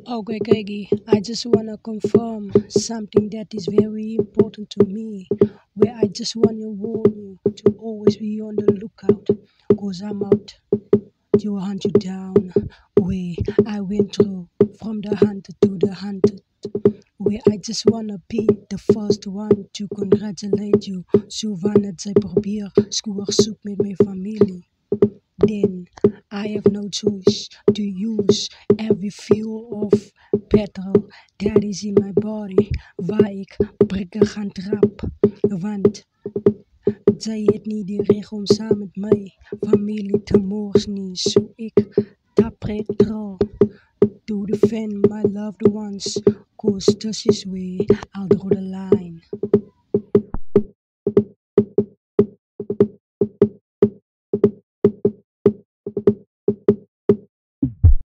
Okay, Kegi, I just wanna confirm something that is very important to me. Where I just wanna warn you to always be on the lookout, cause I'm out to hunt you down. Where I went through from the hunter to the hunted. Where I just wanna be the first one to congratulate you. Souvent het zij probeer, schoor zoek met mijn familie. Then I have no choice to use every fuel of petrol that is in my body, waar ik prikken gaan trap. Want zij het niet die recht om samen met mij familie te moorden, zo ik dat petrol to defend my loved ones, cause this is where I'll draw the line.